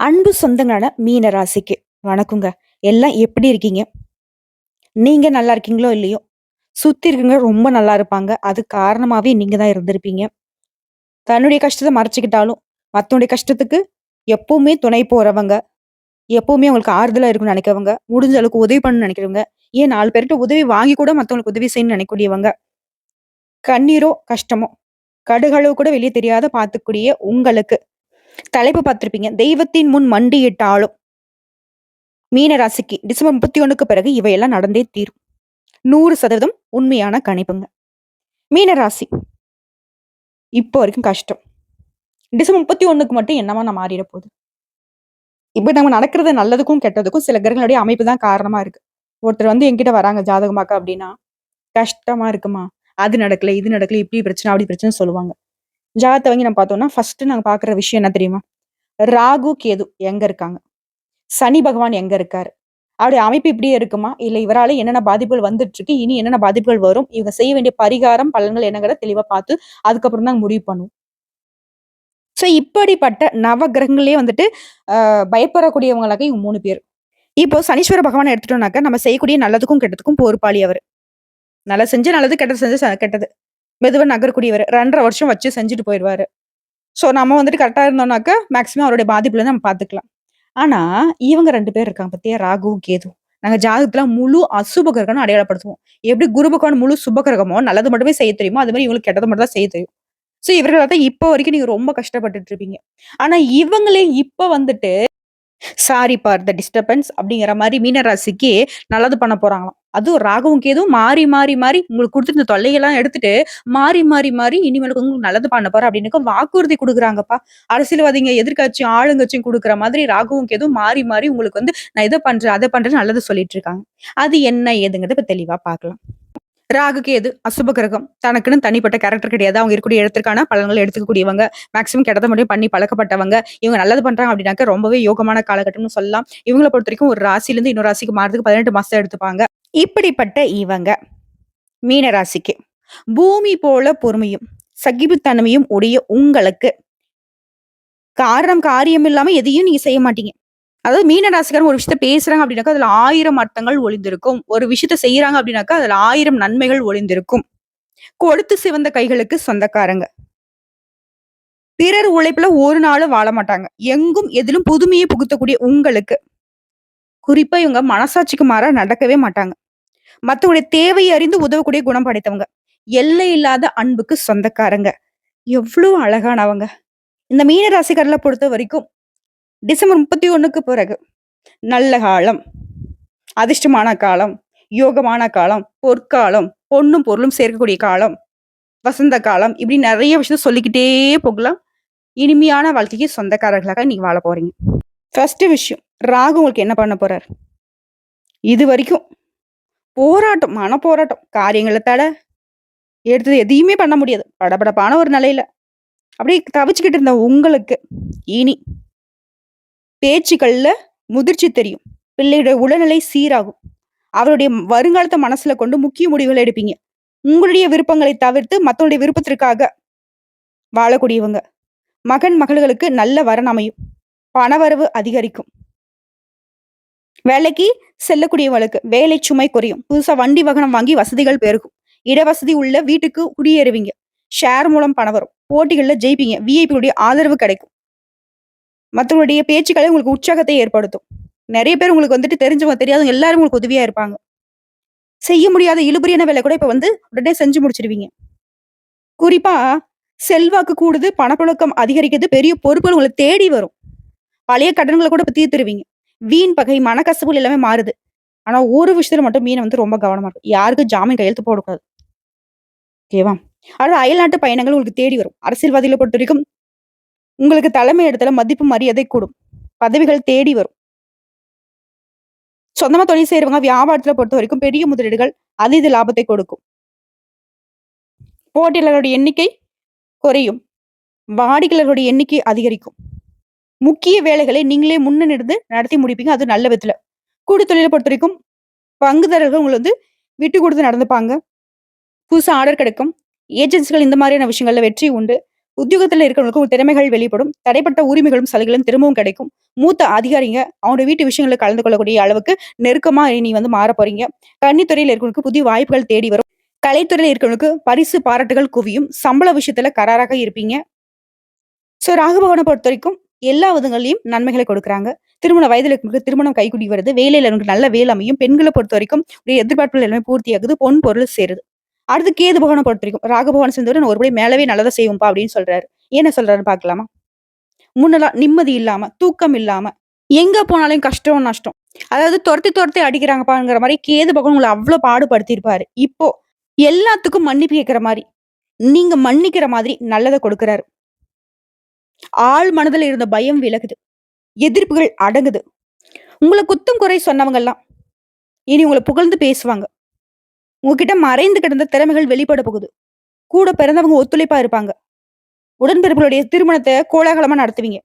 அன்பு சொந்தங்களான மீன ராசிக்கு வணக்கங்க. எல்லாம் எப்படி இருக்கீங்க? நீங்க நல்லா இருக்கீங்களோ இல்லையோ, சுத்தி இருக்கவங்க ரொம்ப நல்லா இருப்பாங்க. அது காரணமாவே நீங்க தான் இருந்திருப்பீங்க. தன்னுடைய கஷ்டத்த மறைச்சுக்கிட்டாலும், மத்தவங்களுடைய கஷ்டத்துக்கு எப்பவுமே துணை போறவங்க, எப்பவுமே அவங்களுக்கு ஆறுதலா இருக்கணும்னு நினைக்கிறவங்க, முடிஞ்ச அளவுக்கு உதவி பண்ணணும்னு நினைக்கிறவங்க, ஏன் 4 பேர்ட்ட உதவி வாங்கி கூட மத்தவங்களுக்கு உதவி செய்யணும்னு நினைக்கக்கூடியவங்க, கண்ணீரோ, கஷ்டமோ, கடுகளவு கூட வெளிய தெரியாத பார்த்துக்கூடிய உங்களுக்கு தலைப்பு பார்த்திருப்பீங்க. தெய்வத்தின் முன் மண்டியிட்டாலும் மீன ராசிக்கு டிசம்பர் 31க்கு பிறகு இவையெல்லாம் நடந்தே தீரும். 100% உண்மையான கணிப்புங்க. மீன ராசி இப்போ வரைக்கும் கஷ்டம். டிசம்பர் 31க்கு மட்டும் என்னவா நான் மாறிட போகுது. இப்ப நம்ம நடக்கிறது நல்லதுக்கும், கெட்டதுக்கும் சில கிரகங்களுடைய அமைப்பு தான் காரணமா இருக்கு. ஒருத்தர் என்கிட்ட வராங்க ஜாதகமாக்க அப்படின்னா, கஷ்டமா இருக்குமா, அது நடக்கல, இது நடக்கல, இப்படி பிரச்சனை, அப்படி பிரச்சனைன்னு சொல்லுவாங்க. ஜாதகத்த வாங்கி நம்ம பார்த்தோம்னா, ஃபர்ஸ்ட் நாங்க பார்க்குற விஷயம் என்ன தெரியுமா? ராகு, கேது எங்க இருக்காங்க? சனி பகவான் எங்க இருக்காரு? அவருடைய அமைப்பு இப்படியே இருக்குமா? இல்ல இவரால என்னென்ன பாதிப்புகள் வந்துட்டு இருக்கு? இனி என்னென்ன பாதிப்புகள் வரும்? இவங்க செய்ய வேண்டிய பரிகாரம், பலன்கள் என்னங்கிறத தெளிவா பார்த்து, அதுக்கப்புறம் தான் முடிவு பண்ணுவோம். சோ இப்படிப்பட்ட நவ கிரகங்களே பயப்படக்கூடியவங்களாக இவங்க 3 பேர். இப்போ சனீஸ்வர பகவான எடுத்துட்டோம்னாக்க, நம்ம செய்யக்கூடிய நல்லதுக்கும், கெட்டதுக்கும் பொறுப்பாளி அவரு. நல்லது செஞ்சா நல்லது, கெட்டது செஞ்சா கெட்டது. மெதுவா நகரக்கூடியவரு. 2 1/2 வருஷம் வச்சு செஞ்சுட்டு போயிருவாரு. சோ நம்ம கரெக்ட்டா இருந்தோம்னாக்க, மேக்ஸிமம் அவருடைய பாதிப்புல நம்ம பார்த்துக்கலாம். ஆனா, இவங்க 2 பேர் இருக்காங்க பாத்தியா? ராகுவும், கேதுவும். நாங்க ஜாதகத்துல முழு அசுப கிரகம்னு அடையாளப்படுத்துவோம். எப்படி குரு பகவான் முழு சுப கிரகமோ, நல்லது மட்டுமே செய்ய தெரியுமோ, அது மாரி இவங்களுக்கு கெட்டது மட்டும் தான் செய்ய தெரியும். சோ இவர்கள தான் இப்போ வரைக்கும் நீங்க ரொம்ப கஷ்டப்பட்டுட்டு இருப்பீங்க. ஆனா இவங்களே இப்ப சாரி ஃபார் த டிஸ்டர்பன்ஸ் அப்படிங்கிற மாரி மீன ராசிக்கு நல்லது பண்ண போறாங்களாம். அதுவும் ராகுவும் கேதுவும் மாறி, மாறி, மாறி உங்களுக்கு குடுத்துருந்த தொல்லையெல்லாம் எடுத்துட்டு, மாறி, மாறி, மாறி இனிமேலுக்கு உங்களுக்கு நல்லது பண்ண போறேன் அப்படின்னு வாக்குறுதி குடுக்குறாங்கப்பா. அரசியல்வாதிங்க, எதிர்க்கட்சியும், ஆளுங்கட்சியும் குடுக்குற மாதிரி ராகுவும் கேதுவும் மாறி, மாறி உங்களுக்கு நான் இத பண்றேன், அத பண்றேன்னு நல்லது சொல்லிட்டு இருக்காங்க. அது என்ன ஏதுங்கிறத இப்ப தெளிவா பார்க்கலாம். ராகு, கேது அசுப கிரகம். தனக்குன்னு தனிப்பட்ட கேரக்டர் கிடையாது. அவங்க இருக்கக்கூடிய இடத்திற்கான பலன்கள எடுத்துக்கக்கூடியவங்க. மேக்ஸிமம் கெட்டத மட்டும் பண்ணி பழக்கப்பட்டவங்க. இவங்க நல்லது பண்றாங்க அப்படின்னாக்க ரொம்பவே யோகமான காலகட்டம்னு சொல்லலாம். இவங்கள பொறுத்தவரைக்கும் ஒரு ராசியிலிருந்து இன்னொரு ராசிக்கு மாறுறதுக்கு 18 மாசம் எடுத்துப்பாங்க. இப்படிப்பட்ட இவங்க மீன ராசிக்கு பூமி போல பொறுமையும், சகிப்புத்தன்மையும் உடைய உங்களுக்கு காரணம் காரியம் இல்லாம எதையும் நீங்க செய்ய மாட்டீங்க. அதாவது மீன ராசிக்காரங்க ஒரு விஷயத்த பேசுறாங்க அப்படின்னாக்கா, அதுல 1000 அர்த்தங்கள் ஒளிந்திருக்கும். ஒரு விஷயத்த செய்றாங்க அப்படின்னாக்கா, அதுல 1000 நன்மைகள் ஒளிந்திருக்கும். கொழுத்து சிவந்த கைகளுக்கு சொந்தக்காரங்க. பிறர் உழைப்புல ஒரு நாளும் வாழ மாட்டாங்க. எங்கும் எதிலும் புதுமையை புகுத்தக்கூடிய உங்களுக்கு, குறிப்பா இவங்க மனசாட்சிக்கு மாறா நடக்கவே மாட்டாங்க. மத்தவங்களுடைய தேவையை அறிந்து உதவக்கூடிய குணம் படைத்தவங்க. எல்லை இல்லாத அன்புக்கு சொந்தக்காரங்க. எவ்வளவு அழகானவங்க. இந்த மீன ராசிக்காரர்கள பொறுத்த வரைக்கும் டிசம்பர் 31க்கு பிறகு நல்ல காலம், அதிர்ஷ்டமான காலம், யோகமான காலம், பொற்காலம், பொன்னும் பொருளும் சேர்க்கக்கூடிய காலம், வசந்த காலம் இப்படி நெறைய விஷயம் சொல்லிக்கிட்டே போகலாம். இனிமையான வாழ்க்கைக்கு சொந்தக்காரர்களாக நீங்க வாழ போறீங்க. ஃபர்ஸ்ட் விஷயம், ராகு உங்களுக்கு என்ன பண்ண போறார்? இதுவரைக்கும் போராட்டம், மனப்போராட்டம், காரியங்கள தட, எடுத்தது எதையுமே பண்ண முடியாது. படபடப்பான ஒரு நிலையில அப்படியே தவிச்சுக்கிட்டு இருந்த உங்களுக்கு, இனி பேச்சுக்கள்ல முதிர்ச்சி தெரியும். பிள்ளையுடைய உடல்நிலை சீராகும். அவருடைய வருங்காலத்த மனசுல கொண்டு முக்கிய முடிவுகள் எடுப்பீங்க. உங்களுடைய விருப்பங்களை தவிர்த்து மத்தவங்களுடைய விருப்பத்திற்காக வாழக்கூடியவங்க. மகன், மகள்களுக்கு நல்ல வரன் அமையும். பணவரவு அதிகரிக்கும். வேலைக்கு செல்லக்கூடியவங்களுக்கு வேலை சுமை குறையும். புதுசா வண்டி வாகனம் வாங்கி வசதிகள் பெருகும். இடவசதி உள்ள வீட்டுக்கு குடியேறுவீங்க. ஷேர் மூலம் பணம் வரும். போட்டிகள்ல ஜெயிப்பீங்க. விஐபி உடைய ஆதரவு கிடைக்கும். மத்தவங்களுடைய பேச்சுக்களை உங்களுக்கு உற்சாகத்தை ஏற்படுத்தும். நிறைய பேர் உங்களுக்கு தெரிஞ்சவங்க, தெரியாதவங்க எல்லாரும் உங்களுக்கு உதவியா இருப்பாங்க. செய்ய முடியாத இழுபறியான வேலை கூட இப்ப உடனே செஞ்சு முடிச்சிருவீங்க. குறிப்பா செல்வாக்கு கூடுது, பணப்புழக்கம் அதிகரிக்குது, பெரிய பொறுப்புகள் உங்களை தேடி வரும். பழைய கடன்களை கூட இப்ப தீர்த்துருவீங்க. வீண் பகை, மனக்கசப்புகள் எல்லாமே மாறுது. ஆனா ஒரு விஷயத்துல மட்டும் மீன ரொம்ப கவனமா இருக்கும். யாருக்கும் ஜாமீன் கையெழுத்து போடக்கூடாது. ஓகேவா? அடுத்து அயல்நாட்டு பயணங்கள் உங்களுக்கு தேடி வரும். அரசியல்வாதிகளை பொறுத்தவரைக்கும் உங்களுக்கு தலைமை இடத்துல மதிப்பு, மரியாதை கூடும். பதவிகள் தேடி வரும். சொந்தமா தொழில் செய்றவங்க வியாபாரத்துல பொறுத்த வரைக்கும் பெரிய முதலீடுகள் அதீத லாபத்தை கொடுக்கும். போட்டியாளர்களுடைய எண்ணிக்கை குறையும். வாடிக்கையாளர்களுடைய எண்ணிக்கை அதிகரிக்கும். முக்கிய வேலைகளை நீங்களே முன்னிருந்து நடத்தி முடிப்பீங்க. அது நல்ல விதத்துல. கூட்டு தொழிலை பொறுத்த வரைக்கும் பங்குதாரர்கள் உங்களை விட்டு கொடுத்து நடந்துப்பாங்க. புதுசா ஆர்டர் கிடைக்கும். ஏஜென்சிகள் இந்த மாதிரியான விஷயங்கள்ல வெற்றி உண்டு. உத்தியோகத்துல இருக்கிறவங்களுக்கு உங்க திறமைகள் வெளிப்படும். தடைப்பட்ட உரிமைகளும், சலுகைகளும் திரும்பவும் கிடைக்கும். மூத்த அதிகாரிங்க அவங்களுடைய வீட்டு விஷயங்கள்ல கலந்து கொள்ளக்கூடிய அளவுக்கு நெருக்கமா நீ வந்து மாறப் போறீங்க. கன்னித்துறையில இருக்கிறவங்களுக்கு புதிய வாய்ப்புகள் தேடி வரும். கலைத்துறையில இருக்கிறவங்களுக்கு பரிசு, பாராட்டுகள் குவியும். சம்பள விஷயத்துல கராராக இருப்பீங்க. ராகு பகவான பொறுத்தவரைக்கும் எல்லா விதங்கள்லயும் நன்மைகளை கொடுக்குறாங்க. திருமண வயதில இருக்கிறவங்களுக்கு திருமணம் கைகூடி வருது. வேலையில இருக்கிறவங்களுக்கு நல்ல வேலை அமையும். பெண்கள பொறுத்தவரைக்கும் உடைய எதிர்பார்ப்புகள் எல்லாமே பூர்த்தியாகுது. பொன், பொருள் சேருது. அடுத்து கேது பகவான பொறுத்தவரைக்கும் ராகு பகவான் சேர்ந்தவரை நான் ஒருபடி மேலவே நல்லதா செய்வோம்ப்பா அப்படின்னு சொல்றாரு. என்ன சொல்றாருன்னு பார்க்கலாமா? முன்னலாம் நிம்மதி இல்லாம, தூக்கம் இல்லாம, எங்க போனாலும் கஷ்டம், நஷ்டம். அதாவது தொரத்தி தொரத்தி அடிக்கிறாங்கப்பாங்கிற மாரி கேது பகவான் உங்கள அவ்ளோ பாடுபடுத்தியிருப்பாரு. இப்போ எல்லாத்துக்கும் மன்னிப்பு கேட்கிற மாரி, நீங்க மன்னிக்கிற மாதிரி நல்லத கொடுக்குறாரு. ஆழ் மனதுல இருந்த பயம் விலகுது. எதிர்ப்புகள் அடங்குது. உங்கள குத்தம் குறை சொன்னவங்கலாம் இனி உங்கள புகழ்ந்து பேசுவாங்க. உங்ககிட்ட மறைந்து கிடந்த திறமைகள் வெளிப்பட போகுது. கூட பிறந்தவங்க ஒத்துழைப்பா இருப்பாங்க. உடன்பிறப்புகளுடைய திருமணத்த கோலாகலமா நடத்துவீங்க.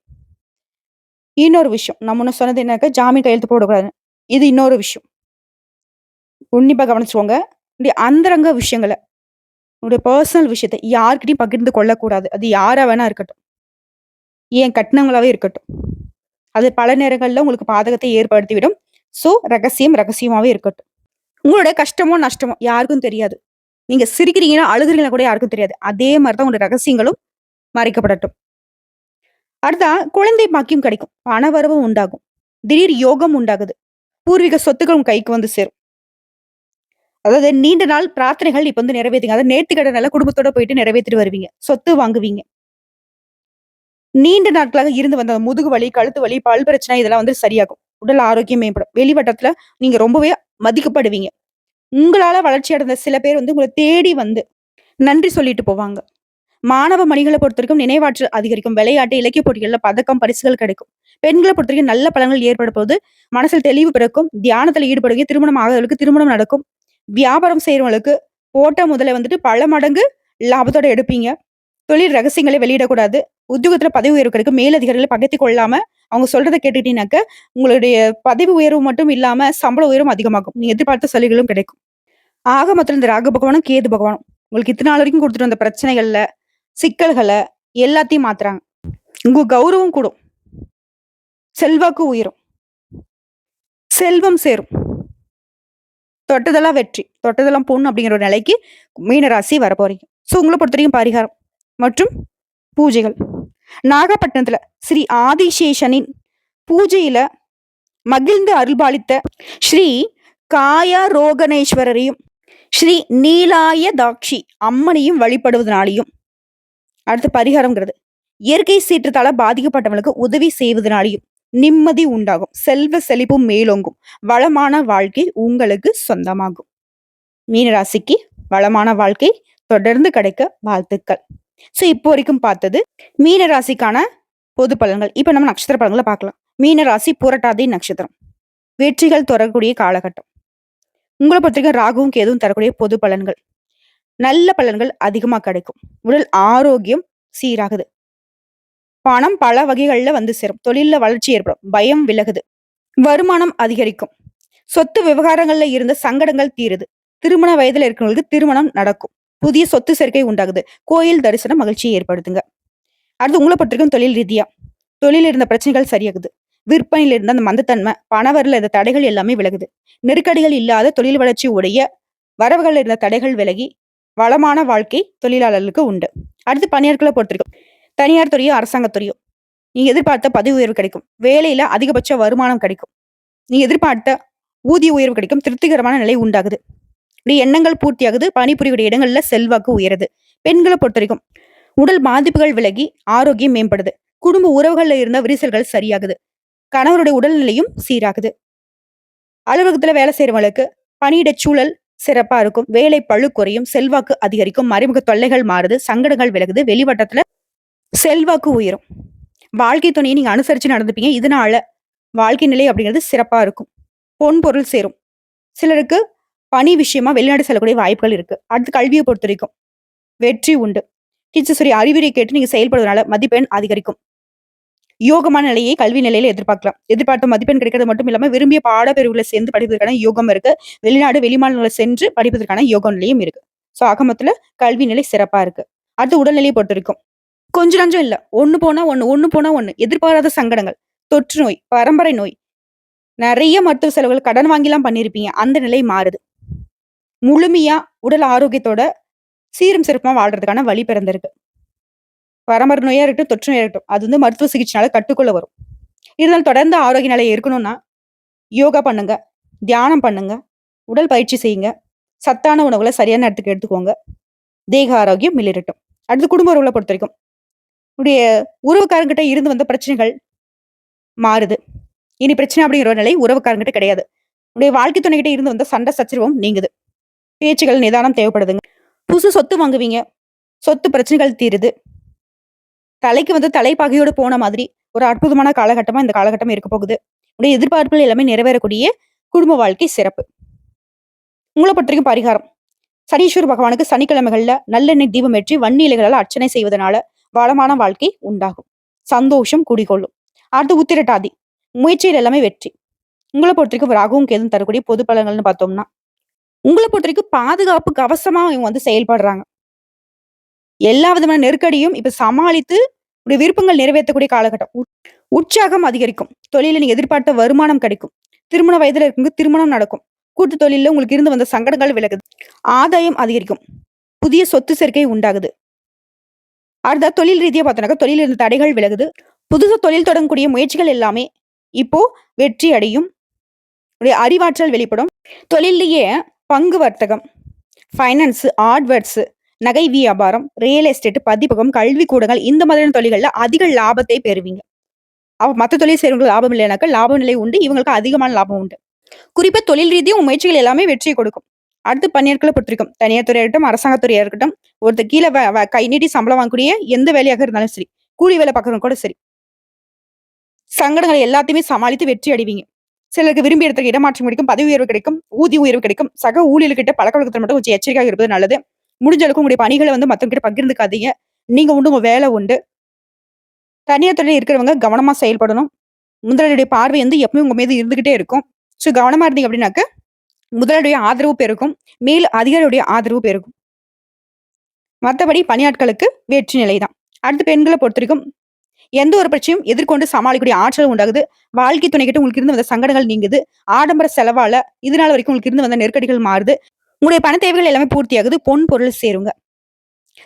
இன்னொரு விஷயம். நான் முன்ன சொன்னது என்னக்கா, ஜாமீன் கையெழுத்து போடக்கூடாதுன்னு. இது இன்னொரு விஷயம். உன்னிப்பா கவனிச்சுக்கோங்க. உங்களுடைய அந்தரங்க விஷயங்கள, உங்களுடைய பெர்சனல் விஷயத்த யார்கிட்டயும் பகிர்ந்து கொள்ளக்கூடாது. அது யாரா வேணா இருக்கட்டும். ஏன் கட்னவங்களாவே இருக்கட்டும். அது பல நேரங்கள்ல உங்களுக்கு பாதகத்தை ஏற்படுத்திவிடும். ரகசியம் ரகசியமாவே இருக்கட்டும். உங்களோட கஷ்டமோ, நஷ்டமோ யாருக்கும் தெரியாது. நீங்க சிரிக்கிறீங்கன்னா, அழுகுறீங்கன்னா கூட யாருக்கும் தெரியாது. அதே மாரி தான் உங்களுடைய ரகசியங்களும் மறைக்கப்படட்டும். அடுத்தா குழந்தை பாக்கியம் கிடைக்கும். பணவரவும் உண்டாகும். திடீர் யோகம் உண்டாகுது. பூர்வீக சொத்துக்கள் உங்க கைக்கு வந்து சேரும். அதாவது நீண்ட நாள் பிரார்த்தனைகள் இப்ப வந்து நிறைவேத்துங்க. அதாவது நேர்த்திக்கடனால குடும்பத்தோட போயிட்டு நிறைவேத்திட்டு வருவீங்க. சொத்து வாங்குவீங்க. நீண்ட நாட்களாக இருந்து வந்த முதுகு வலி, கழுத்து வலி, பல் பிரச்சனை இதெல்லாம் வந்து சரியாகும். உடல் ஆரோக்கியம் மேம்படும். வெளிவட்டத்துல நீங்க ரொம்பவே மதிக்கப்படுவீங்க. உங்களால வளர்ச்சி அடைந்த சில பேர் வந்து உங்கள தேடி வந்து நன்றி சொல்லிட்டு போவாங்க. மாணவ மணிகளை பொறுத்தவரைக்கும் நினைவாற்றல் அதிகரிக்கும். விளையாட்டு, இலக்கிய போட்டிகள்ல பதக்கம், பரிசுகள் கிடைக்கும். பெண்களை பொறுத்தவரைக்கும் நல்ல பலன்கள் ஏற்பட போது. மனசில் தெளிவு பிறக்கும். தியானத்துல ஈடுபடுவீங்க. திருமணம் ஆகாதவர்களுக்கு திருமணம் நடக்கும். வியாபாரம் செய்யறவங்களுக்கு போட்ட முதல்ல வந்துட்டு பல மடங்கு லாபத்தோட எடுப்பீங்க. தொழில் ரகசியங்களை வெளியிடக்கூடாது. உத்தியோகத்துல பதவி உயர்வு கிடைக்கும். மேலதிகாரிகளை பகைத்துக் கொள்ளாம அவங்க சொல்றத கேட்டுட்டீங்கன்னாக்க, உங்களுடைய பதவி உயர்வு மட்டும் இல்லாம சம்பள உயர்வும் அதிகமாகும். நீங்க எதிர்பார்த்த சலுகைகளும் கிடைக்கும். ஆக மொத்தம் இந்த ராகு பகவானும், கேது பகவானும் உங்களுக்கு இத்தனை நாள் வரைக்கும் குடுத்துட்டு வந்த பிரச்சனைகள்ல, சிக்கல்கள எல்லாத்தையும் மாத்துறாங்க. உங்க கௌரவம் கூடும். செல்வாக்கு உயரும். செல்வம் சேரும். தொட்டதெல்லாம் வெற்றி. தொட்டதெல்லாம் பொன் அப்படிங்கிற ஒரு நிலைக்கு மீனராசி வரப்போறீங்க. உங்கள பொறுத்தவரைக்கும் பரிகாரம் மற்றும் பூஜைகள். நாகப்பட்டினத்துல ஸ்ரீ ஆதிசேஷனின் பூஜையில மகிழ்ந்து அருள்பாலித்த ஸ்ரீ காயரோகணேஸ்வரரையும், ஸ்ரீ நீலாயதாட்சி அம்மனையும் வழிபடுவதனாலையும், அடுத்து பரிகாரம்ங்கிறது இயற்கை சீற்றத்தால பாதிக்கப்பட்டவங்களுக்கு உதவி செய்வதனாலையும் நிம்மதி உண்டாகும். செல்வ செழிப்பும் மேலோங்கும். வளமான வாழ்க்கை உங்களுக்கு சொந்தமாகும். மீனராசிக்கு வளமான வாழ்க்கை தொடர்ந்து கிடைக்க வாழ்த்துக்கள். இப்போ வரைக்கும் பார்த்தது மீன ராசிக்கான பொது பலன்கள். இப்ப நம்ம நட்சத்திர பலன்களை பார்க்கலாம். மீன ராசி புரட்டாதி நட்சத்திரம். வெற்றிகள் தொடரக்கூடிய காலகட்டம். உங்களை பொறுத்தவரைக்கும் ராகுவும் கேதுவும் தரக்கூடிய பொது பலன்கள். நல்ல பலன்கள் அதிகமா கிடைக்கும். உடல் ஆரோக்கியம் சீராகுது. பணம் பல வகைகள்ல வந்து சேரும். தொழில வளர்ச்சி ஏற்படும். பயம் விலகுது. வருமானம் அதிகரிக்கும். சொத்து விவகாரங்கள்ல இருந்த சங்கடங்கள் தீருது. திருமண வயதுல இருக்கிறவங்களுக்கு திருமணம் நடக்கும். புதிய சொத்து சேர்க்கை உண்டாகுது. கோயில் தரிசனம் மகிழ்ச்சியை ஏற்படுத்துங்க. அடுத்து உங்களை பொறுத்திருக்கும் தொழில் ரீதியா தொழில் இருந்த பிரச்சனைகள் சரியாகுது. விற்பனையில இருந்த அந்த மந்தத்தன்மை, பணவரில் இருந்த தடைகள் எல்லாமே விலகுது. நெருக்கடிகள் இல்லாத தொழில் வளர்ச்சி உடைய வரவுகள் இருந்த தடைகள் விலகி வளமான வாழ்க்கை தொழிலாளர்களுக்கு உண்டு. அடுத்து பணியாட்களை பொறுத்திருக்கும். தனியார் துறையோ அரசாங்கத்துறையோ நீங்க எதிர்பார்த்த பதவி உயர்வு கிடைக்கும். வேலையில அதிகபட்ச வருமானம் கிடைக்கும். நீங்க எதிர்பார்த்த ஊதிய உயர்வு கிடைக்கும். திருப்திகரமான நிலை உண்டாகுது. எண்ணங்கள் பூர்த்தியாகுது. பணிபுரியக்கூடிய இடங்கள்ல செல்வாக்கு உயருது. பெண்களை பொறுத்த வரைக்கும் உடல் பாதிப்புகள் விலகி ஆரோக்கியம் மேம்படுது. குடும்ப உறவுகள்ல இருந்த விரிசல்கள் சரியாகுது. கணவருடைய உடல்நிலையும் சீராகுது. அலுவலகத்துல வேலை செய்யறவங்களுக்கு பணியிட சூழல் சிறப்பா இருக்கும். வேலை பழு குறையும். செல்வாக்கு அதிகரிக்கும். மறைமுக தொல்லைகள் மாறுது. சங்கடங்கள் விலகுது. வெளிவட்டத்துல செல்வாக்கு உயரும். வாழ்க்கை துணையை நீங்க அனுசரிச்சு நடந்துப்பீங்க. இதனால வாழ்க்கை நிலை அப்படிங்கிறது சிறப்பா இருக்கும். பொன் பொருள் சேரும். சிலருக்கு பணி விஷயமா வெளிநாடு செல்லக்கூடிய வாய்ப்புகள் இருக்கு. அடுத்து கல்வியை பொறுத்த வரைக்கும் வெற்றி உண்டு. டீச்சர்ஸ் அறிவுரை கேட்டு நீங்க செயல்படுவதனால மதிப்பெண் அதிகரிக்கும். யோகமான நிலையை கல்வி நிலையில எதிர்பார்க்கலாம். எதிர்பார்த்த மதிப்பெண் கிடைக்கிறது மட்டும் இல்லாம விரும்பிய பாடப்பிரிவுகளை சேர்ந்து படிப்பதற்கான யோகம் இருக்கு. வெளிநாடு வெளிமாநிலங்களை சென்று படிப்பதற்கான யோக நிலையும் இருக்கு. ஆகமத்துல கல்வி நிலை சிறப்பா இருக்கு. அடுத்து உடல்நிலையை பொறுத்த வரைக்கும் கொஞ்சம் நஞ்சம் இல்ல. ஒண்ணு போனா ஒண்ணு, ஒண்ணு போனா ஒண்ணு. எதிர்பாராத சங்கடங்கள், தொற்று நோய், பரம்பரை நோய், நெறைய மருத்துவ செலவுகள் கடன் வாங்கிலாம் பண்ணியிருப்பீங்க. அந்த நிலை மாறுது. முழுமையா உடல் ஆரோக்கியத்தோட சீரும் சிறப்புமா வாழ்றதுக்கான வழி பிறந்திருக்கு. பரம்பரை நோயா இருக்கட்டும், தொற்று நோயா இருக்கட்டும். அது வந்து மருத்துவ சிகிச்சைனால கட்டுக்குள்ள வரும். இருந்தாலும் தொடர்ந்து ஆரோக்கிய நிலை இருக்கணும்னா, யோகா பண்ணுங்க, தியானம் பண்ணுங்க, உடல் பயிற்சி செய்யுங்க, சத்தான உணவுகள சரியான நேரத்துக்கு எடுத்துக்கோங்க. தேக ஆரோக்கியம் மிளிரட்டும். அடுத்து குடும்ப உறவுகள பொறுத்தவரைக்கும், உடைய உறவுக்காரங்கிட்ட இருந்து வந்த பிரச்சனைகள் மாறுது. இனி பிரச்சனை அப்படிங்கிற ஒரு நிலை உறவுக்காரங்கிட்ட கிடையாது. உடைய வாழ்க்கை துணைகிட்ட இருந்து வந்த சண்டை சச்சரவும் நீங்குது. பேச்சுகள் நிதானம் தேவைப்படுதுங்க. புதுசு சொத்து வாங்குவீங்க. சொத்து பிரச்சனைகள் தீருது. தலைக்கு வந்து தலைப்பாகையோடு போன மாதிரி ஒரு அற்புதமான காலகட்டமா இந்த காலகட்டம் இருக்க போகுது. உடைய எதிர்பார்ப்புகள் எல்லாமே நிறைவேறக்கூடிய குடும்ப வாழ்க்கை சிறப்பு. உங்கள பொறுத்தவரைக்கும் பரிகாரம். சனீஸ்வர பகவானுக்கு சனிக்கிழமைகள்ல நல்லெண்ணெய் தீபம் ஏற்றி வன்னி இலைகளால அர்ச்சனை செய்வதனால வளமான வாழ்க்கை உண்டாகும். சந்தோஷம் குடிகொள்ளும். அடுத்து உத்திரட்டாதி. முயற்சியில் எல்லாமே வெற்றி. உங்கள பொறுத்தவரைக்கும் ராகுவும் கேதுவும் தரக்கூடிய பொது பலன்கள்னு பார்த்தோம்னா, உங்கள பொறுத்தவரைக்கும் பாதுகாப்பு கவசமா இவங்க வந்து செயல்படுறாங்க. எல்லா விதமான நெருக்கடியும் இப்ப சமாளித்து உடைய விருப்பங்கள் நிறைவேற்றக்கூடிய காலகட்டம். உற்சாகம் அதிகரிக்கும். தொழில நீங்க எதிர்பார்த்த வருமானம் கிடைக்கும். திருமண வயதுல இருக்கவங்க திருமணம் நடக்கும். கூட்டு தொழில்ல உங்களுக்கு இருந்து வந்த சங்கடங்கள் விலகுது. ஆதாயம் அதிகரிக்கும். புதிய சொத்து சேர்க்கை உண்டாகுது. அடுத்த தொழில் ரீதியா பார்த்தோம்னாக்கா தொழில் இருந்த தடைகள் விலகுது. புதுசா தொழில் தொடங்கக்கூடிய முயற்சிகள் எல்லாமே இப்போ வெற்றி அடையும். உடைய அறிவாற்றல் வெளிப்படும். தொழிலேயே பங்கு வர்த்தகம், ஃபைனான்ஸ், ஆட்வர்ட்ஸ், நகை வியாபாரம், ரியல் எஸ்டேட், பதிப்பகம், கல்வி கூடங்கள் இந்த மாதிரியான தொழில்கள்ல அதிக லாபத்தை பெறுவீங்க. மத்த தொழில் செய்றவங்களுக்கு லாபம் இல்லைனாக்கா லாப நிலை உண்டு. இவங்களுக்கு அதிகமான லாபம் உண்டு. குறிப்பா தொழில் ரீதியா உங்க முயற்சிகள் எல்லாமே வெற்றியை கொடுக்கும். அடுத்து பணியாட்கள பொறுத்திருக்கும். தனியார் துறையா இருக்கட்டும், அரசாங்கத் துறையா இருக்கட்டும், ஒருத்தர் கீழ கை நீட்டி சம்பளம் வாங்கக்கூடிய எந்த வேலையாக இருந்தாலும் சரி, கூலி வேலை பார்க்கறவங்க கூட சரி, சங்கடங்கள் எல்லாத்தையுமே சமாளித்து வெற்றி அடைவீங்க. சிலருக்கு விரும்பிய இடத்துக்கு இடமாற்றம் கிடைக்கும், பதவி உயர்வு கிடைக்கும், ஊதிய உயர்வு கிடைக்கும். சக ஊழியர்கிட்ட பழக்கவழக்கத்துல மட்டும் கொஞ்சம் எச்சரிக்கையாக இருப்பது நல்லது. முடிஞ்ச அளவுக்கு உங்களுடைய பணிகளை வந்து மத்தவங்க கிட்ட பகிர்ந்துக்காதீங்க. நீங்க உண்டு, உங்க வேலை உண்டு. தனியார் துறையில இருக்கிறவங்க கவனமா செயல்படணும். முதலாளியுடைய பார்வை வந்து எப்பவுமே உங்க மீது இருந்துகிட்டே இருக்கும். சோ கவனமா இருந்தீங்க அப்படின்னாக்க, முதலாளியுடைய ஆதரவு பெருகும். மேல் அதிகாரியுடைய ஆதரவு பெருகும். மத்தபடி பணியாட்களுக்கு வெற்றி நிலைதான். அடுத்து பெண்கள பொறுத்தவரைக்கும், எந்த ஒரு பிரச்சனையும் எதிர்கொண்டு சமாளிக்கக்கூடிய ஆற்றல் உண்டாகுது. வாழ்க்கை துணைக்கிட்ட உங்களுக்கு இருந்து வந்த சங்கடங்கள் நீங்குது. ஆடம்பர செலவால இதுநாள் வரைக்கும் உங்களுக்கு இருந்து வந்த நெருக்கடிகள் மாறுது. உங்களுடைய பண தேவைகள் எல்லாமே பூர்த்தியாகுது. பொன் பொருள் சேருங்க.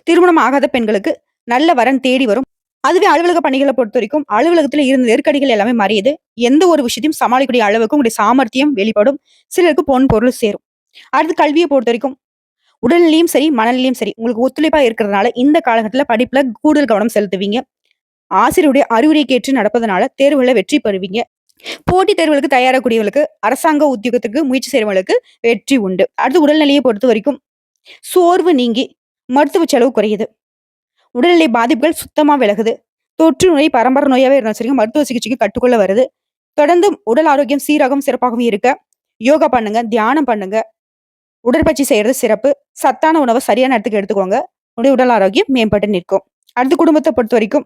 திருமணம் ஆகாத பெண்களுக்கு நல்ல வரன் தேடி வரும். அதுவே அலுவலக பணிகளை பொறுத்தவரைக்கும், அலுவலகத்துல இருந்த நெருக்கடிகள் எல்லாமே மறையுது. எந்த ஒரு விஷயத்தையும் சமாளிக்கக்கூடிய அளவுக்கு உங்களுடைய சாமர்த்தியம் வெளிப்படும். சிலருக்கு பொன் பொருள் சேரும். அடுத்து கல்வியை பொறுத்தவரைக்கும், உடல்நிலையும் சரி, மனநிலையும் சரி, உங்களுக்கு ஒத்துழைப்பா இருக்கிறதுனால இந்த காலகட்டத்துல படிப்புல கூடுதல் கவனம் செலுத்துவீங்க. ஆசிரியருடைய அறிவுரைக்கு ஏற்று நடப்பதனால தேர்வுல வெற்றி பெறுவீங்க. போட்டித் தேர்வுகளுக்கு தயாராகக்கூடியவர்களுக்கு, அரசாங்க உத்தியோகத்துக்கு முயற்சி செய்றவங்களுக்கு வெற்றி உண்டு. அடுத்து உடல்நிலையை பொறுத்த வரைக்கும், சோர்வு நீங்கி மருத்துவ செலவு குறையுது. உடல்நிலை பாதிப்புகள் சுத்தமா விலகுது. தொற்று நோய், பரம்பரை நோயாவே இருந்தாலும் சரிங்க, மருத்துவ சிகிச்சைக்கு கட்டுக்குள்ள வருது. தொடர்ந்து உடல் ஆரோக்கியம் சீராகவும் சிறப்பாகவும் இருக்க யோகா பண்ணுங்க, தியானம் பண்ணுங்க, உடற்பயிற்சி செய்யறது சிறப்பு. சத்தான உணவை சரியான நேரத்துக்கு எடுத்துக்கோங்க. உங்களுடைய உடல் ஆரோக்கியம் மேம்பட்டு நிற்கும். அடுத்து குடும்பத்தை பொறுத்த வரைக்கும்,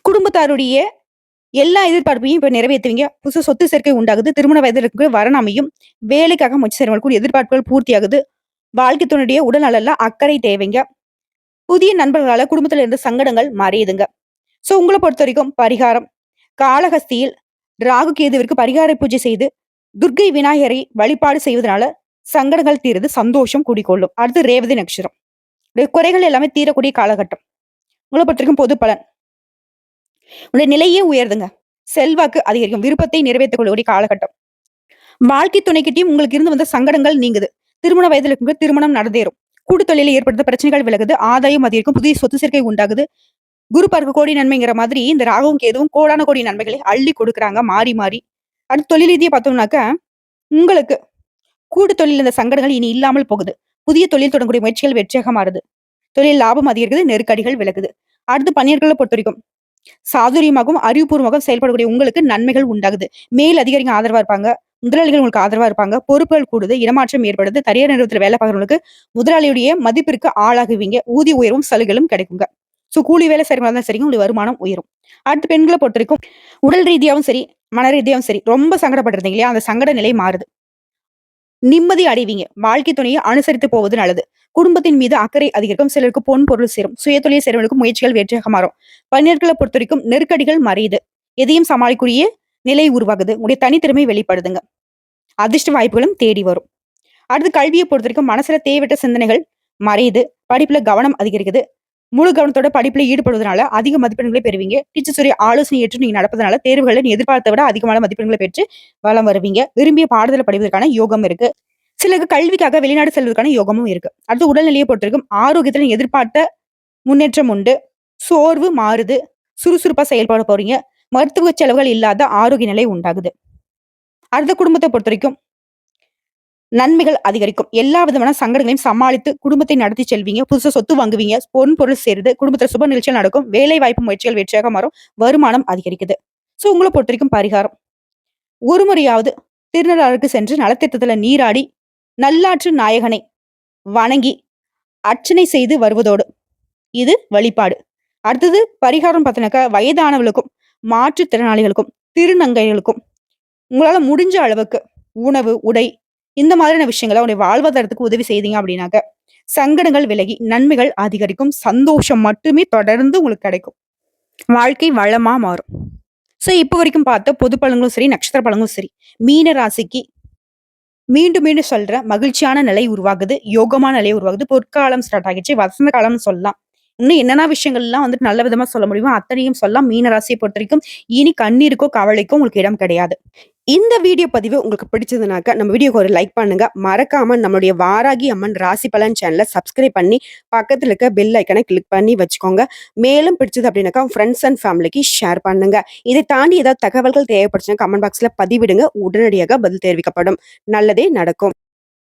குடும்பத்தாருடைய எல்லா எதிர்பார்ப்பையும் இப்ப நிறைவேற்றுவீங்க. புதுசு சொத்து சேர்க்கை உண்டாகுது. திருமண வயதில் இருக்க வரன் அமையும். வேலைக்காக முயற்சி செய்றவங்களுக்கு எதிர்பார்ப்புகள் பூர்த்தியாகுது. வாழ்க்கை துணையுடைய உடல் நலன்ல அக்கறை தேவைங்க. புதிய நண்பர்களால குடும்பத்துல இருந்த சங்கடங்கள் மறையுதுங்க. சோ உங்கள பொறுத்தவரைக்கும் பரிகாரம். காளஹஸ்தியில் ராகு கேதுவிற்கு பரிகார பூஜை செய்து, துர்க்கை விநாயகரை வழிபாடு செய்வதனால சங்கடங்கள் தீருது. சந்தோஷம் குடிகொள்ளும். அடுத்து ரேவதி நட்சத்திரம். உடைய குறைகள் எல்லாமே தீரக்கூடிய காலகட்டம். உங்களை பொறுத்தவரைக்கும் பொது பலன். உடைய நிலையே உயர்துங்க. செல்வாக்கு அதிகரிக்கும். விருப்பத்தை நிறைவேற்றக்கூடிய காலகட்டம். வாழ்க்கை துணைக்கிட்டையும் உங்களுக்கு இருந்து வந்த சங்கடங்கள் நீங்குது. திருமண வயதில் இருக்கும்போது திருமணம் நடந்தேறும். கூட்டு தொழிலில் ஏற்படுத்த பிரச்சனைகள் விலகுது. ஆதாயம் அதிகரிக்கும். புதிய சொத்து சேர்க்கை உண்டாகுது. குரு பார்க்க கோடி நன்மைங்கிற மாதிரி இந்த ராகவும் கேதுவும் கோடான கோடி நன்மைகளை அள்ளி கொடுக்குறாங்க மாறி மாறி. அடுத்து தொழில் ரீதியா பார்த்தோம்னாக்க, உங்களுக்கு கூட்டு தொழில் இந்த சங்கடங்கள் இனி இல்லாமல் போகுது. புதிய தொழில் தொடங்கக்கூடிய முயற்சிகள் வெற்றியாக மாறுது. தொழில் லாபம் அதிகரிக்குது. நெருக்கடிகள் விலகுது. அடுத்து பணியாட்களை பொறுத்த வரைக்கும், சாதுரியமாகவும் அறிவுபூர்வமாகவும் செயல்படக்கூடிய உங்களுக்கு நன்மைகள் உண்டாகுது. மேல் அதிகாரிகள் ஆதரவா இருப்பாங்க. முதலாளிகள் உங்களுக்கு ஆதரவா இருப்பாங்க. பொறுப்புகள் கூடுது. இடமாற்றம் ஏற்படுது. தனியார் நிறுவனத்துல வேலை பார்க்கறவங்களுக்கு முதலாளியுடைய மதிப்பிற்கு ஆளாகுவீங்க. ஊதிய உயர்வும் சலுகைகளும் கிடைக்குங்க. சோ கூலி வேலை செய்றவங்களா இருந்தாலும் சரிங்க, உங்களுடைய வருமானம் உயரும். அடுத்து பெண்களை பொறுத்த வரைக்கும், உடல் ரீதியாவும் சரி, மன ரீதியாவும் சரி, ரொம்ப சங்கடப்பட்டிருந்தீங்க இல்லையா? அந்த சங்கட நிலை மாறுது. நிம்மதி அடைவீங்க. வாழ்க்கை துணையை அனுசரித்து போவது நல்லது. குடும்பத்தின் மீது அக்கறை அதிகரிக்கும். சிலருக்கு பொன் பொருள் சேரும். சுயதொழில் செய்றவங்களுக்கு முயற்சிகள் வெற்றியாக மாறும். பணியாட்களை பொறுத்தவரைக்கும் நெருக்கடிகள் மறையுது. எதையும் சமாளிக்கக்கூடிய நிலை உருவாகுது. உங்களுடைய தனித்திறமை வெளிப்படுதுங்க. அதிர்ஷ்ட வாய்ப்புகளும் தேடி வரும். அடுத்து கல்வியை பொறுத்தவரைக்கும் மனசுல தேவையற்ற சிந்தனைகள் மறையுது. படிப்புல கவனம் அதிகரிக்குது. முழு கவனத்தோட படிப்புல ஈடுபடுவதனால அதிக மதிப்பெண்களை பெறுவீங்க. டீச்சர்ஸுடைய ஆலோசனை ஏற்று நீங்க நடப்பதனால தேர்வுகளை நீ எதிர்பார்த்த விட அதிகமான மதிப்பெண்களை பெற்று வளம் வருவீங்க. விரும்பிய பாடத்துல படிப்பதற்கான யோகம் இருக்கு. சிலருக்கு கல்விக்காக வெளிநாடு செல்வதற்கான யோகமும் இருக்கு. அடுத்து உடல்நிலையை பொறுத்தவரைக்கும் ஆரோக்கியத்துல நீங்க எதிர்பார்த்த முன்னேற்றம் உண்டு. சோர்வு மாறுது. சுறுசுறுப்பா செயல்பட போறீங்க. மருத்துவ செலவுகள் இல்லாத ஆரோக்கிய நிலை உண்டாகுது. அடுத்த குடும்பத்தை பொறுத்தவரைக்கும் நன்மைகள் அதிகரிக்கும். எல்லா விதமான சங்கடங்களையும் சமாளித்து குடும்பத்தை நடத்தி செல்வீங்க. புதுசா சொத்து வாங்குவீங்க. பொன் பொருள் சேருது. குடும்பத்துல சுப நிகழ்ச்சிகள் நடக்கும். வேலை வாய்ப்பு முயற்சிகள் வெற்றியாக மாறும். வருமானம் அதிகரிக்குது. சோ உங்களை பொறுத்தவரைக்கும் பரிகாரம் ஒரு முறையாவது திருநள்ளாறுக்கு சென்று நலத்திட்டத்துல நீராடி நல்லாற்று நாயகனை வணங்கி அர்ச்சனை செய்து வருவதோடு இது வழிபாடு. அடுத்தது பரிகாரம் பார்த்தீங்கன்னாக்கா வயதானவர்களுக்கும் மாற்றுத்திறனாளிகளுக்கும் திருநங்கைகளுக்கும் உங்களால முடிஞ்ச அளவுக்கு உணவு உடை இந்த மாதிரியான விஷயங்களை அவனுடைய வாழ்வாதாரத்துக்கு உதவி செய்தீங்க அப்படின்னாக்க சங்கடங்கள் விலகி நன்மைகள் அதிகரிக்கும். சந்தோஷம் மட்டுமே தொடர்ந்து உங்களுக்கு கிடைக்கும். வாழ்க்கை வளமா மாறும். சோ இப்ப வரைக்கும் பார்த்த பொது பலன்களும் சரி நட்சத்திர பலன்களும் சரி மீன ராசிக்கு மீண்டும் மீண்டும் சொல்ற மகிழ்ச்சியான நிலை உருவாகுது. யோகமான நிலை உருவாகுது. பொற்காலம் ஸ்டார்ட் ஆகிடுச்சு. வசந்த காலம்னு சொல்லலாம். இன்னும் என்னென்ன விஷயங்கள்லாம் வந்துட்டு நல்ல விதமா சொல்ல முடியுமோ அத்தனையும் சொல்லலாம். மீன ராசியை பொறுத்த வரைக்கும் இனி கண்ணீருக்கோ கவலைக்கோ உங்களுக்கு இடம் கிடையாது. இந்த வீடியோ பதிவு உங்களுக்கு பிடிச்சதுனாக்க நம்ம வீடியோக்கு ஒரு லைக் பண்ணுங்க. மறக்காம நம்மளுடைய வாராகி அம்மன் ராசி பலன் சேனலை சப்ஸ்கிரைப் பண்ணி பக்கத்துல இருக்க பெல் ஐக்கனை கிளிக் பண்ணி வச்சுக்கோங்க. மேலும் பிடிச்சது அப்படின்னாக்கா ஃப்ரெண்ட்ஸ் அண்ட் ஃபேமிலிக்கு ஷேர் பண்ணுங்க. இதை தாண்டி ஏதாவது தகவல்கள் தேவைப்படுச்சுன்னா கமெண்ட் பாக்ஸ்ல பதிவிடுங்க. உடனடியாக பதில் தெரிவிக்கப்படும். நல்லதே நடக்கும்.